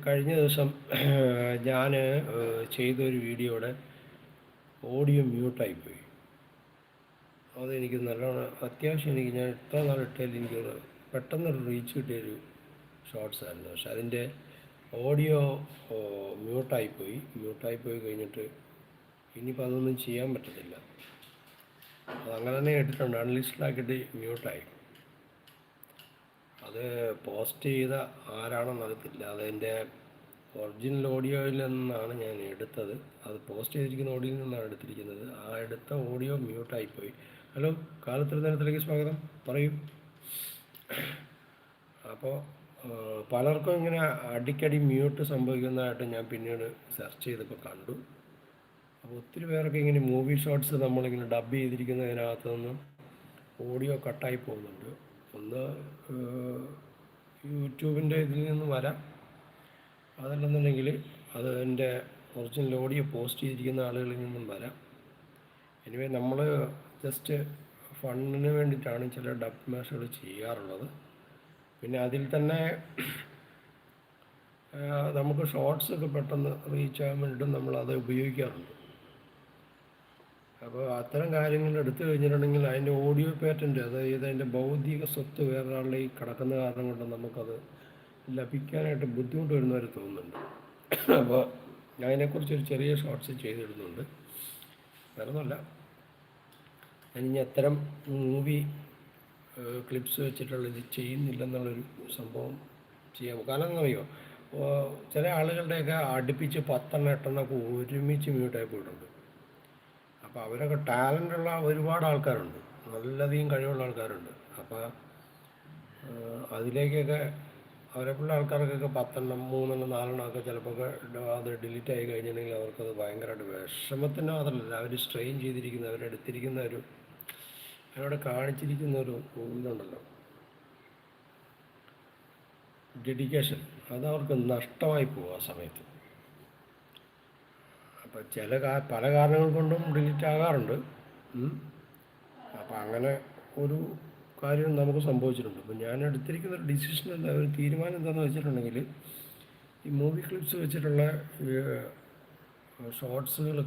കഴിഞ്ഞ ദിവസം ഞാൻ ചെയ്തൊരു വീഡിയോയുടെ ഓഡിയോ മ്യൂട്ടായിപ്പോയി. അതെനിക്ക് നല്ലോണം അത്യാവശ്യം ഞാൻ ഇത്ര നാളിട്ടാൽ എനിക്കൊരു പെട്ടെന്നൊരു റീച്ച് കിട്ടിയൊരു ഷോർട്സ് ആയിരുന്നു. പക്ഷെ അതിൻ്റെ ഓഡിയോ മ്യൂട്ടായിപ്പോയി കഴിഞ്ഞിട്ട് ഇനിയിപ്പോൾ അതൊന്നും ചെയ്യാൻ പറ്റത്തില്ല. അതങ്ങനെ തന്നെ ഇട്ടിട്ടുണ്ട്, അൺലിസ്റ്റഡാക്കിയിട്ട് മ്യൂട്ടായി. അത് പോസ്റ്റ് ചെയ്ത ആരാണെന്ന് അറിയത്തില്ല. അതെൻ്റെ ഒറിജിനൽ ഓഡിയോയിൽ നിന്നാണ് ഞാൻ എടുത്തത്. അത് പോസ്റ്റ് ചെയ്തിരിക്കുന്ന ഓഡിയോയിൽ നിന്നാണ് എടുത്തിരിക്കുന്നത്. ആ എടുത്ത ഓഡിയോ മ്യൂട്ടായിപ്പോയി. ഹലോ, കാലത്തിരുന്നേരത്തിലേക്ക് സ്വാഗതം. പറയൂ. അപ്പോൾ പലർക്കും ഇങ്ങനെ അടിക്കടി മ്യൂട്ട് സംഭവിക്കുന്നതായിട്ട് ഞാൻ പിന്നീട് സെർച്ച് ചെയ്തപ്പോൾ കണ്ടു. അപ്പോൾ ഒത്തിരി പേരൊക്കെ ഇങ്ങനെ മൂവി ഷോർട്സ് നമ്മളിങ്ങനെ ഡബ് ചെയ്തിരിക്കുന്നതിനകത്ത് നിന്ന് ഓഡിയോ കട്ടായി പോകുന്നുണ്ട്. ഒന്ന് യൂട്യൂബിൻ്റെ ഇതിൽ നിന്ന് വരാം, അതല്ലെന്നുണ്ടെങ്കിൽ അത് എൻ്റെ ഒറിജിനൽ ഓഡിയോ പോസ്റ്റ് ചെയ്തിരിക്കുന്ന ആളുകളിൽ നിന്നും വരാം. എനിവേ നമ്മൾ ജസ്റ്റ് ഫണ്ടിന് വേണ്ടിയിട്ടാണ് ചില ഡബ് മാഷുകൾ ചെയ്യാറുള്ളത്. പിന്നെ അതിൽ തന്നെ നമുക്ക് ഷോർട്സൊക്കെ പെട്ടെന്ന് റീച്ച് ആകാൻ വേണ്ടിയിട്ടും നമ്മളത് ഉപയോഗിക്കാറുണ്ട്. അപ്പോൾ അത്തരം കാര്യങ്ങൾ എടുത്തു കഴിഞ്ഞിട്ടുണ്ടെങ്കിൽ അതിൻ്റെ ഓഡിയോ പാറ്റൻ്റ്, അതായത് അതിൻ്റെ ഭൗതിക സ്വത്ത് വേറൊരാളിലേക്ക് കിടക്കുന്ന കാരണം കൊണ്ട് നമുക്കത് ലഭിക്കാനായിട്ട് ബുദ്ധിമുട്ട് വരുന്നവർ തോന്നുന്നുണ്ട്. അപ്പോൾ അതിനെക്കുറിച്ചൊരു ചെറിയ ഷോർട്സ് ചെയ്തിടുന്നുണ്ട്. വേറെ ഒന്നുമല്ല, ഞാനിനി അത്തരം മൂവി ക്ലിപ്സ് വെച്ചിട്ടുള്ള ഇത് ചെയ്യുന്നില്ലെന്നുള്ളൊരു സംഭവം ചെയ്യാം. കാരണം എന്നറിയോ, ചില ആളുകളുടെയൊക്കെ അടുപ്പിച്ച് 10 8 ഒരുമിച്ച് മ്യൂട്ടായി പോയിട്ടുണ്ട്. അപ്പോൾ അവരൊക്കെ ടാലൻ്റുള്ള ഒരുപാട് ആൾക്കാരുണ്ട്, നല്ലധികം കഴിവുള്ള ആൾക്കാരുണ്ട്. അപ്പോൾ അതിലേക്കൊക്കെ അവരെപ്പോലുള്ള ആൾക്കാർക്കൊക്കെ 10 3 4 ഒക്കെ ചിലപ്പോൾ അത് ഡിലീറ്റ് ആയി കഴിഞ്ഞിട്ടുണ്ടെങ്കിൽ അവർക്കത് ഭയങ്കരമായിട്ട് വിഷമത്തിൻ്റെ മാത്രമല്ല, അവർ സ്ട്രെയിൻ ചെയ്തിരിക്കുന്ന, അവരെടുത്തിരിക്കുന്ന ഒരു, അവരവിടെ കാണിച്ചിരിക്കുന്ന ഒരു ഇതുണ്ടല്ലോ, ഡെഡിക്കേഷൻ, അതവർക്ക് നഷ്ടമായി പോകും ആ സമയത്ത്. അപ്പോൾ പല കാരണങ്ങൾ കൊണ്ടും ഡിലീറ്റ് ആകാറുണ്ട്. അപ്പോൾ അങ്ങനെ ഒരു കാര്യം നമുക്ക് സംഭവിച്ചിട്ടുണ്ട്. അപ്പോൾ ഞാൻ എടുത്തിരിക്കുന്ന ഒരു ഡിസിഷൻ എന്താ, ഒരു തീരുമാനം എന്താണെന്ന് വെച്ചിട്ടുണ്ടെങ്കിൽ, ഈ മൂവി ക്ലിപ്സ് വെച്ചിട്ടുള്ള ഷോർട്സുകൾ